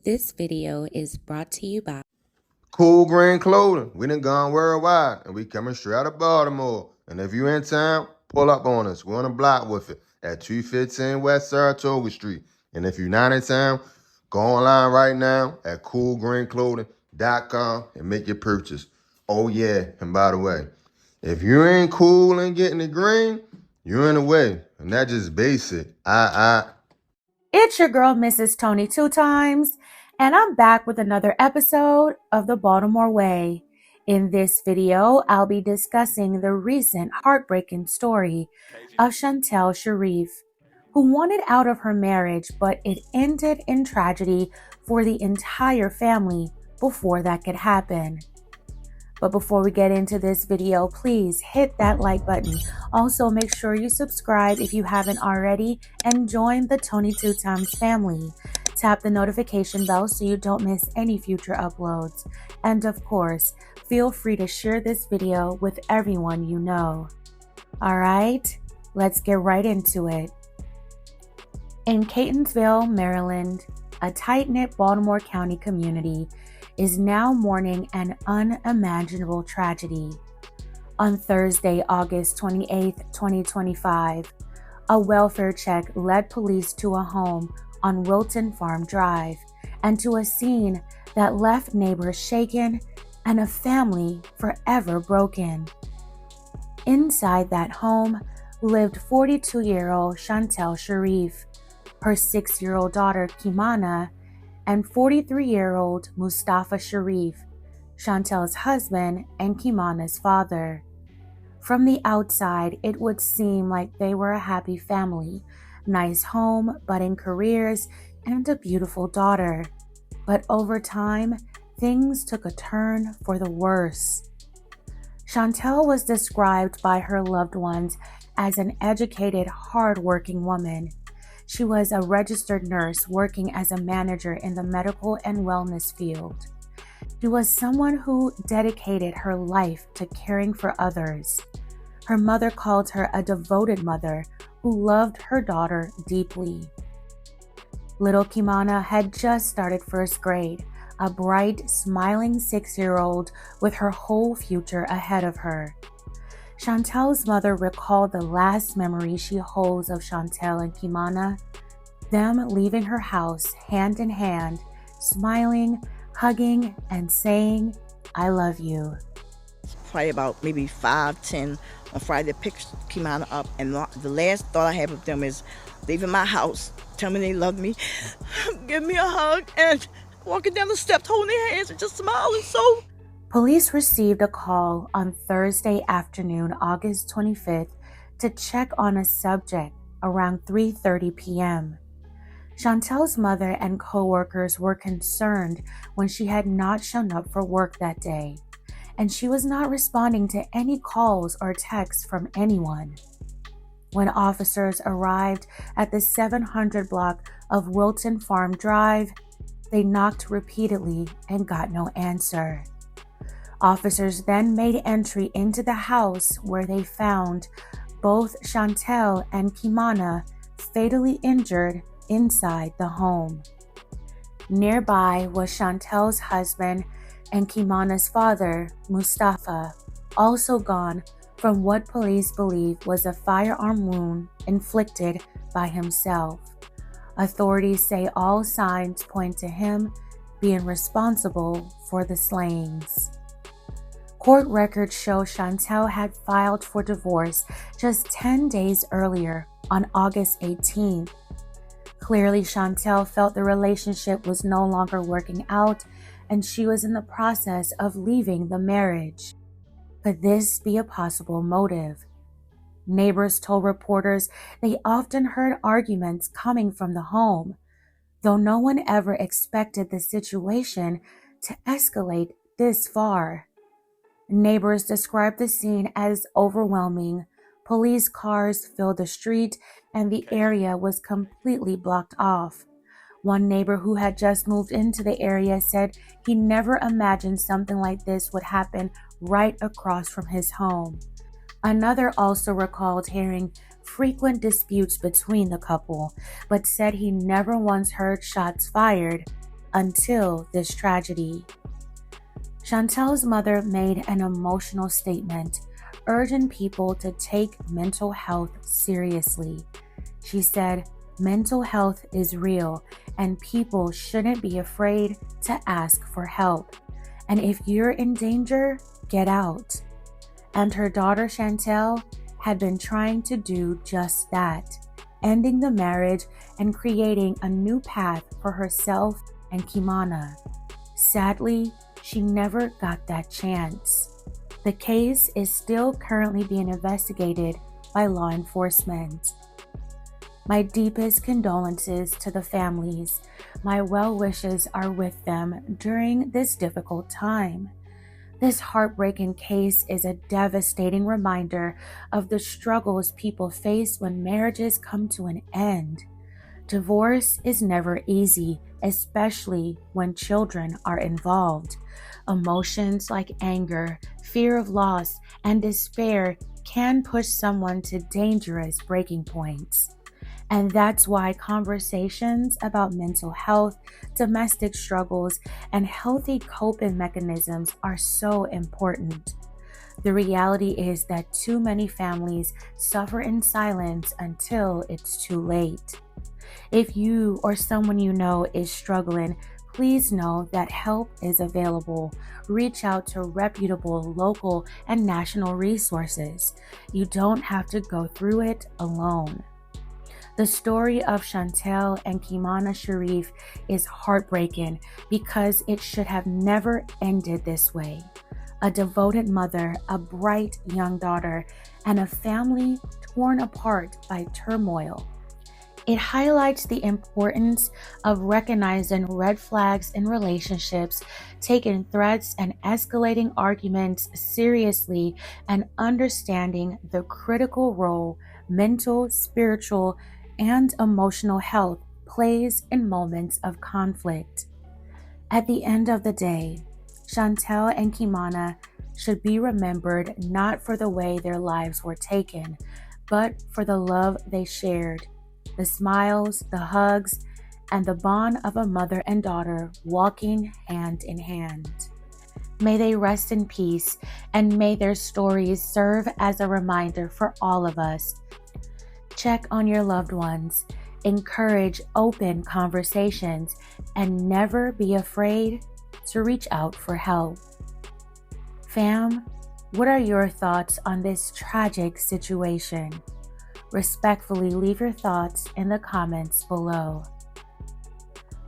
This video is brought to you by Cool Green Clothing. We done gone worldwide, and we coming straight out of Baltimore. And if you in town, pull up on us. We're on the block with it at 215 West Saratoga Street. And if you're not in town, go online right now at coolgreenclothing.com and make your purchase. Oh yeah, and by the way, if you ain't cool and getting the green, you're in the way. And that's just basic. It's your girl, Mrs. Tony 2 times, and I'm back with another episode of the Baltimore Way. In this video, I'll be discussing the recent heartbreaking story of Chantel Sharieff, who wanted out of her marriage, but it ended in tragedy for the entire family before that could happen. But before we get into this video, please hit that like button. Also, make sure you subscribe if you haven't already and join the Tony 2 times family. Tap the notification bell so you don't miss any future uploads. And of course, feel free to share this video with everyone you know. All right, let's get right into it. In Catonsville, Maryland, a tight-knit Baltimore County community is now mourning an unimaginable tragedy. On Thursday, August 28, 2025, a welfare check led police to a home on Wilton Farm Drive and to a scene that left neighbors shaken and a family forever broken. Inside that home lived 42-year-old Chantel Sharieff, her 6-year-old daughter Kimana, and 43-year-old Mustafa Sharieff, Chantel's husband and Kimana's father. From the outside, it would seem like they were a happy family, nice home, budding careers, and a beautiful daughter. But over time, things took a turn for the worse. Chantel was described by her loved ones as an educated, hard-working woman. She was a registered nurse working as a manager in the medical and wellness field. She was someone who dedicated her life to caring for others. Her mother called her a devoted mother who loved her daughter deeply. Little Kimana had just started first grade, a bright, smiling 6-year-old with her whole future ahead of her. Chantel's mother recalled the last memory she holds of Chantel and Kimana, them leaving her house hand in hand, smiling, hugging, and saying, "I love you." Probably about maybe 5:10 on Friday, they picked Kimana up, and the last thought I had with them is leaving my house, telling me they love me, give me a hug, and walking down the steps holding their hands and just smiling. So police received a call on Thursday afternoon, August 25th, to check on a subject around 3:30 p.m. Chantel's mother and co-workers were concerned when she had not shown up for work that day, and she was not responding to any calls or texts from anyone. When officers arrived at the 700 block of Wilton Farm Drive, they knocked repeatedly and got no answer. Officers then made entry into the house where they found both Chantel and Kimana fatally injured inside the home. Nearby was Chantel's husband and Kimana's father, Mustafa, also gone from what police believe was a firearm wound inflicted by himself. Authorities say all signs point to him being responsible for the slayings. Court records show Chantel had filed for divorce just 10 days earlier on August 18th. Clearly, Chantel felt the relationship was no longer working out and she was in the process of leaving the marriage. Could this be a possible motive? Neighbors told reporters they often heard arguments coming from the home, though no one ever expected the situation to escalate this far. Neighbors described the scene as overwhelming. Police cars filled the street and the area was completely blocked off. One neighbor who had just moved into the area said he never imagined something like this would happen right across from his home. Another also recalled hearing frequent disputes between the couple, but said he never once heard shots fired. until this tragedy. Chantel's mother made an emotional statement urging people to take mental health seriously. She said, "Mental health is real and people shouldn't be afraid to ask for help. And if you're in danger, get out." And her daughter Chantel had been trying to do just that, ending the marriage and creating a new path for herself and Kimana. Sadly, she never got that chance. The case is still currently being investigated by law enforcement. My deepest condolences to the families. My well wishes are with them during this difficult time. This heartbreaking case is a devastating reminder of the struggles people face when marriages come to an end. Divorce is never easy, especially when children are involved. Emotions like anger, fear of loss, and despair can push someone to dangerous breaking points. And that's why conversations about mental health, domestic struggles, and healthy coping mechanisms are so important. The reality is that too many families suffer in silence until it's too late. If you or someone you know is struggling, please know that help is available. Reach out to reputable local and national resources. You don't have to go through it alone. The story of Chantel and Kimana Sharieff is heartbreaking because it should have never ended this way. A devoted mother, a bright young daughter, and a family torn apart by turmoil. It highlights the importance of recognizing red flags in relationships, taking threats and escalating arguments seriously, and understanding the critical role mental, spiritual, and emotional health plays in moments of conflict. At the end of the day, Chantel and Kimana should be remembered not for the way their lives were taken, but for the love they shared, the smiles, the hugs, and the bond of a mother and daughter walking hand in hand. May they rest in peace, and may their stories serve as a reminder for all of us. Check on your loved ones, encourage open conversations, and never be afraid to reach out for help. Fam, what are your thoughts on this tragic situation? Respectfully leave your thoughts in the comments below.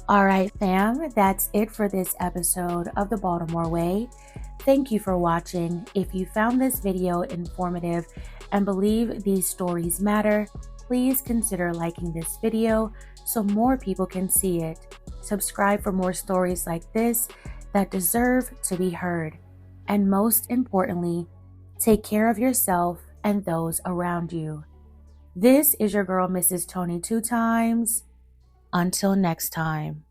All right, fam, that's it for this episode of the Baltimore Way. Thank you for watching. If you found this video informative and believe these stories matter, please consider liking this video so more people can see it. Subscribe for more stories like this that deserve to be heard. And most importantly, take care of yourself and those around you. This is your girl, Mrs. Tony 2 times. Until next time.